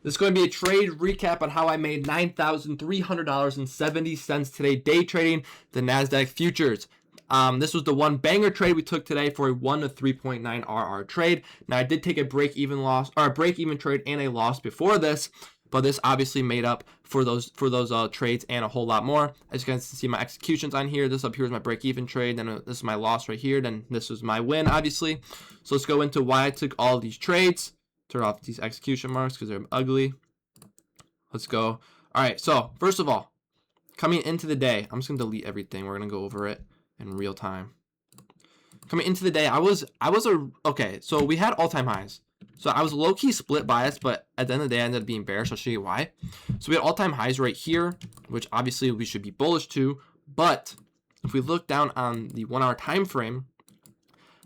This is going to be a trade recap on how I made $9,300.70 today day trading the NASDAQ futures. This was the one banger trade we took today for a 1 to 3.9 RR trade. Now I did take a break even trade and a loss before this, but this obviously made up for those trades and a whole lot more. As you guys can see my executions on here. This up here is my break even trade, then this is my loss right here, then this was my win obviously. So let's go into why I took all of these trades. Turn off these execution marks because they're ugly. Let's go. All right, so first of all, coming into the day, I'm just gonna delete everything. We're gonna go over it in real time. Coming into the day, okay, so we had all-time highs. So I was low-key split bias, but at the end of the day I ended up being bearish. I'll show you why. So we had all-time highs right here, which obviously we should be bullish to, but if we look down on the 1 hour time frame,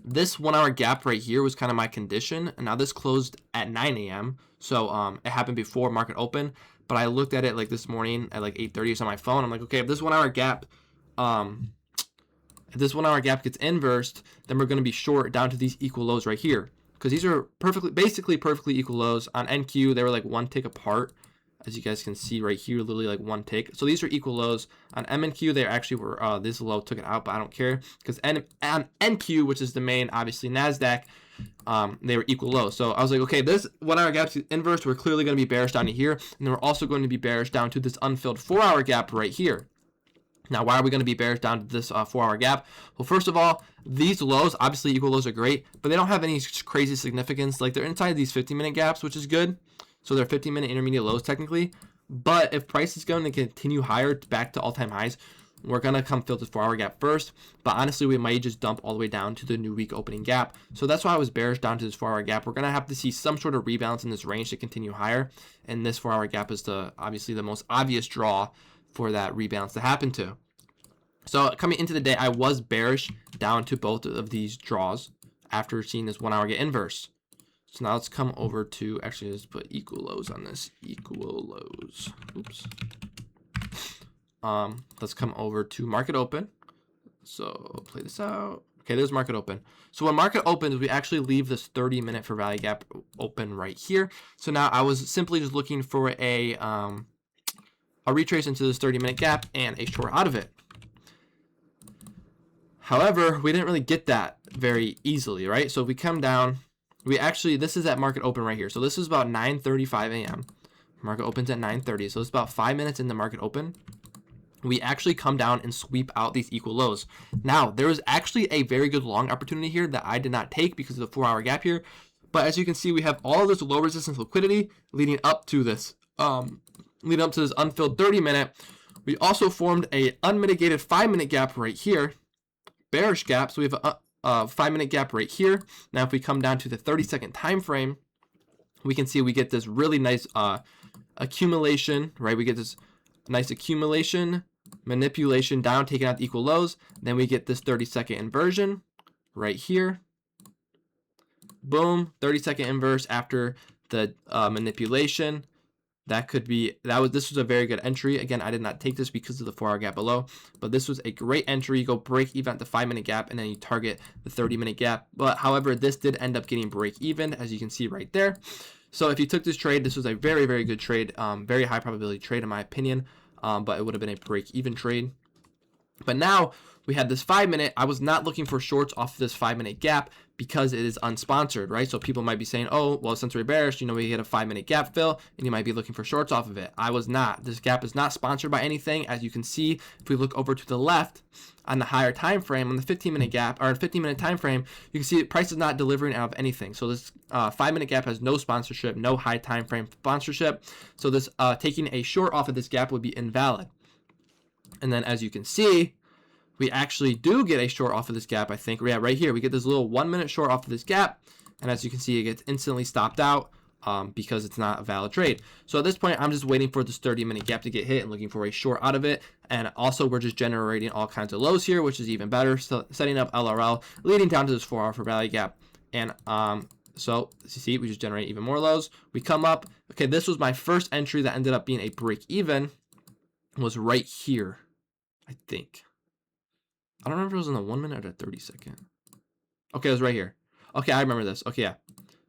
this 1 hour gap right here was kind of my condition, and now this closed at 9 a.m. So it happened before market open, but I looked at it like this morning at like 8:30 on my phone. I'm like, okay, if this 1 hour gap gets inversed, then we're going to be short down to these equal lows right here, because these are basically perfectly equal lows. On NQ they were like 1 tick apart, as you guys can see right here, literally like 1 tick. So these are equal lows. On MNQ, they actually were, this low took it out, but I don't care, because on NQ, which is the main, obviously, NASDAQ, they were equal lows. So I was like, okay, this 1 hour gap inverse, we're clearly going to be bearish down to here, and then we're also going to be bearish down to this unfilled 4 hour gap right here. Now, why are we going to be bearish down to this 4 hour gap? Well, first of all, these lows, obviously equal lows are great, but they don't have any crazy significance. Like, they're inside these 50-minute gaps, which is good. So they're 15-minute intermediate lows technically. But if price is going to continue higher back to all-time highs, we're going to come fill this 4 hour gap first. But honestly, we might just dump all the way down to the new week opening gap. So that's why I was bearish down to this 4 hour gap. We're going to have to see some sort of rebalance in this range to continue higher. And this 4 hour gap is obviously the most obvious draw for that rebalance to happen to. So coming into the day, I was bearish down to both of these draws after seeing this 1 hour get inverse. So now let's come over to, actually let's put equal lows on this, equal lows. Oops. Let's come over to market open. So play this out. Okay, there's market open. So when market opens, we actually leave this 30-minute for value gap open right here. So now I was simply just looking for a retrace into this 30-minute gap and a short out of it. However, we didn't really get that very easily, right? So if we come down, this is at market open right here. So this is about 9:35 a.m. Market opens at 9:30. So it's about 5 minutes in the market open. We actually come down and sweep out these equal lows. Now, there was actually a very good long opportunity here that I did not take because of the 4 hour gap here. But as you can see, we have all of this low resistance liquidity leading up to this unfilled 30-minute. We also formed a unmitigated 5-minute gap right here, bearish gap. So we have a 5-minute gap right here. Now if we come down to the 30-second time frame, we can see we get this really nice accumulation, right? We get this nice accumulation, manipulation down, taking out the equal lows. Then we get this 30-second inversion right here. Boom, 30-second inverse after the manipulation. This was a very good entry. Again, I did not take this because of the 4 hour gap below, but this was a great entry. You go break even at the 5-minute gap and then you target the 30-minute gap. But however, this did end up getting break even, as you can see right there. So if you took this trade, this was a very, very good trade, very high probability trade in my opinion, but it would have been a break even trade. But now we had this 5-minute. I was not looking for shorts off of this 5-minute gap because it is unsponsored, right? So people might be saying, oh, well, since we're bearish, we get a 5-minute gap fill and you might be looking for shorts off of it. I was not. This gap is not sponsored by anything. As you can see, if we look over to the left on the higher time frame, on the 15-minute gap or 15-minute time frame, you can see price is not delivering out of anything. So this 5-minute gap has no sponsorship, no high time frame sponsorship. So this taking a short off of this gap would be invalid. And then as you can see, we actually do get a short off of this gap, I think. Yeah, right here, we get this little 1-minute short off of this gap. And as you can see, it gets instantly stopped out because it's not a valid trade. So at this point, I'm just waiting for this 30-minute gap to get hit and looking for a short out of it. And also, we're just generating all kinds of lows here, which is even better. So setting up LRL, leading down to this 4 hour for value gap. And so as you see, we just generate even more lows. We come up. Okay, this was my first entry that ended up being a break even. Was right here, I think. I don't remember if it was in the 1 minute or the 30-second. Okay, it was right here. Okay, I remember this. Okay, yeah.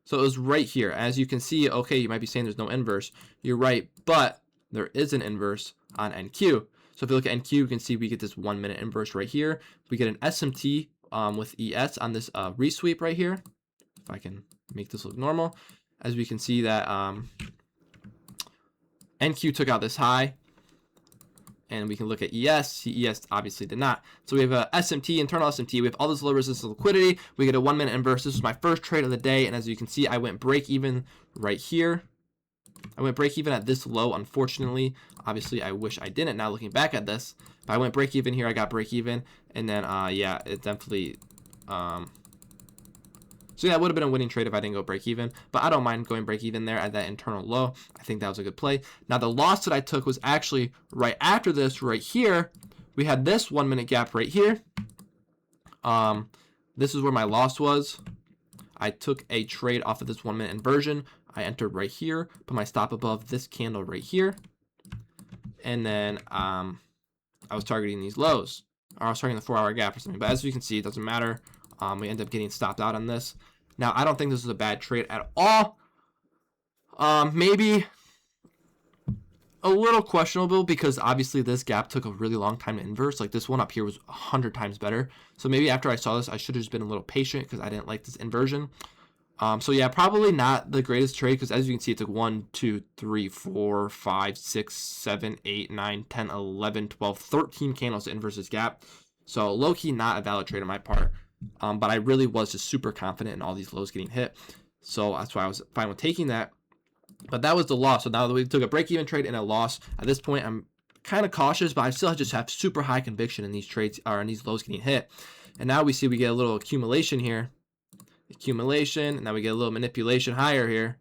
So it was right here. As you can see, okay, you might be saying there's no inverse. You're right, but there is an inverse on NQ. So if you look at NQ, you can see we get this 1 minute inverse right here. We get an SMT with ES on this resweep right here. If I can make this look normal. As we can see that NQ took out this high. And we can look at ES. ES obviously did not. So we have a SMT, internal SMT. We have all this low resistance liquidity. We get a 1 minute inverse. This was my first trade of the day. And as you can see, I went break even right here. I went break even at this low, unfortunately. Obviously, I wish I didn't now looking back at this. But I went break even here. I got break even. And then, yeah, it definitely... So yeah, it would have been a winning trade if I didn't go break even, but I don't mind going break even there at that internal low. I think that was a good play. Now the loss that I took was actually right after this right here. We had this 1 minute gap right here. This is where my loss was. I took a trade off of this 1 minute inversion. I entered right here, put my stop above this candle right here. And then I was targeting these lows, or I was targeting the 4 hour gap or something, but as you can see, it doesn't matter. We end up getting stopped out on this. Now, I don't think this is a bad trade at all. Maybe a little questionable because obviously this gap took a really long time to inverse. Like this one up here was 100 times better. So maybe after I saw this, I should have just been a little patient because I didn't like this inversion. So yeah, probably not the greatest trade because as you can see, it took 1, 2, 3, 4, 5, 6, 7, 8, 9, 10, 11, 12, 13 candles to inverse this gap. So low-key not a valid trade on my part. But I really was just super confident in all these lows getting hit. So that's why I was fine with taking that. But that was the loss. So now that we took a break-even trade and a loss, at this point, I'm kind of cautious, but I still just have super high conviction in these trades or in these lows getting hit. And now we see we get a little accumulation here. Accumulation. And now we get a little manipulation higher here.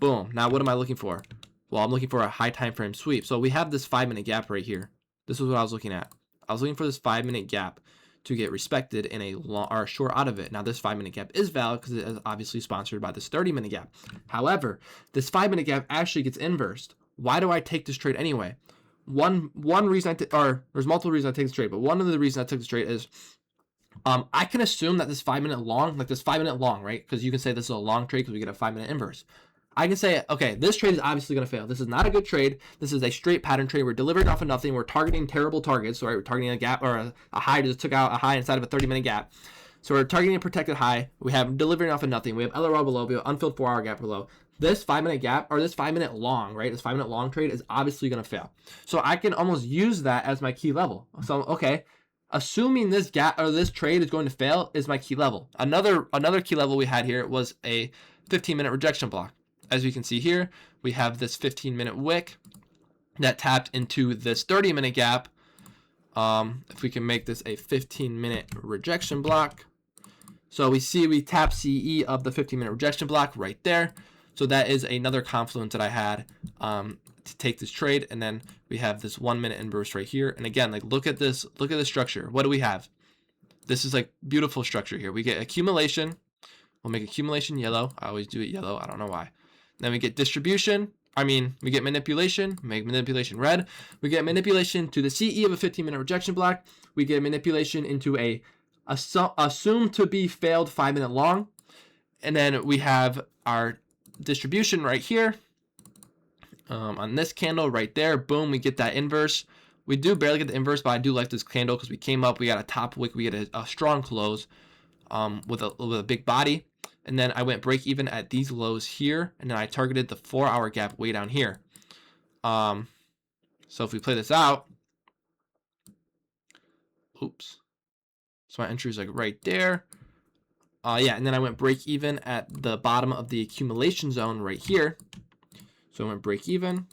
Boom. Now what am I looking for? Well, I'm looking for a high time frame sweep. So we have this 5 minute gap right here. This is what I was looking at. I was looking for this 5 minute gap to get respected in a long or short out of it. Now this 5 minute gap is valid because it is obviously sponsored by this 30 minute gap. However, this 5 minute gap actually gets inversed. Why do I take this trade anyway? One reason there's multiple reasons I take this trade, but one of the reasons I took this trade is I can assume that this 5 minute long, like this 5 minute long, right? Because you can say this is a long trade because we get a 5 minute inverse. I can say, okay, this trade is obviously going to fail. This is not a good trade. This is a straight pattern trade. We're delivering off of nothing. We're targeting terrible targets. Right? We're targeting a gap or a high just took out a high inside of a 30 minute gap. So we're targeting a protected high. We have delivering off of nothing. We have LRL below. We have unfilled 4 hour gap below. This 5 minute gap or this 5 minute long, right? This 5 minute long trade is obviously going to fail. So I can almost use that as my key level. So, okay, assuming this gap or this trade is going to fail is my key level. Another key level we had here was a 15-minute rejection block. As you can see here, we have this 15-minute wick that tapped into this 30-minute gap. If we can make this a 15-minute rejection block. So we tap CE of the 15-minute rejection block right there. So that is another confluence that I had to take this trade. And then we have this 1 minute inverse right here. And again, like look at this structure. What do we have? This is like beautiful structure here. We get accumulation. We'll make accumulation yellow. I always do it yellow. I don't know why. Then we get distribution. We get manipulation. Make manipulation red. We get manipulation to the CE of a 15-minute rejection block. We get manipulation into a assumed to be failed 5 minute long. And then we have our distribution right here on this candle right there. Boom, we get that inverse. We do barely get the inverse, but I do like this candle because we came up, we got a top wick, we get a strong close with a big body. And then I went break even at these lows here, and then I targeted the 4 hour gap way down here. So if we play this out, oops. So my entry is like right there. Yeah, and then I went break even at the bottom of the accumulation zone right here. So I went break even.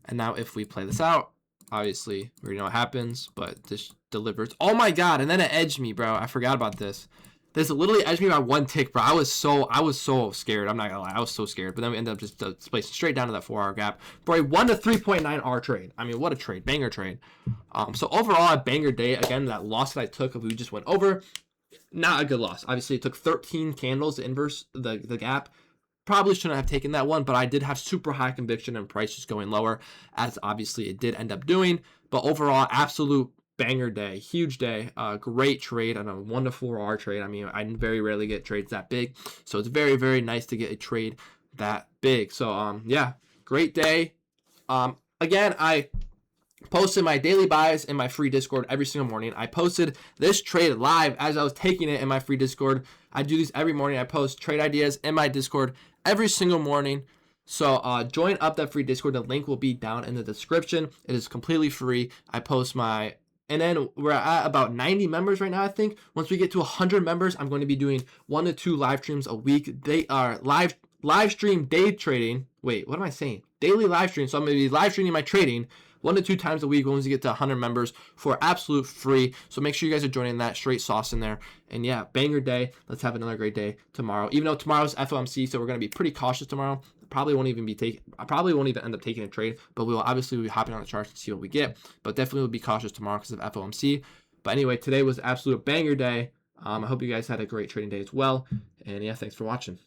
And now if we play this out, obviously we already know what happens, but this delivers. Oh my god, and then it edged me, bro. I forgot about this. This literally edged me by 1 tick, bro. I was so scared. I'm not gonna lie, I was so scared. But then we ended up just placing straight down to that 4 hour gap for a 1 to 3.9 R trade. I mean, what a trade, banger trade. So overall, a banger day. Again, that loss that I took, we just went over, not a good loss. Obviously, it took 13 candles to inverse the gap. Probably shouldn't have taken that one, but I did have super high conviction and price just going lower, as obviously it did end up doing. But overall, absolute banger day, huge day, great trade on a 1 to 4R trade. I mean, I very rarely get trades that big, so it's very, very nice to get a trade that big. So yeah, great day. Again, I posted my daily buys in my free Discord every single morning. I posted this trade live as I was taking it in my free Discord. I do these every morning. I post trade ideas in my Discord every single morning. So join up that free Discord. The link will be down in the description. It is completely free. I post my, and then we're at about 90 members right now, I think. Once we get to 100 members, I'm going to be doing 1 to 2 live streams a week. They are live stream day trading. Wait, what am I saying? Daily live stream. So I'm going to be live streaming my trading 1 to 2 times a week once you get to 100 members for absolute free. So make sure you guys are joining that. Straight sauce in there. And yeah, banger day. Let's have another great day tomorrow. Even though tomorrow's FOMC, so we're going to be pretty cautious tomorrow. I probably won't even end up taking a trade, but we will obviously be hopping on the charts to see what we get. But definitely will be cautious tomorrow because of FOMC. But anyway, today was absolute banger day. I hope you guys had a great trading day as well. And yeah, thanks for watching.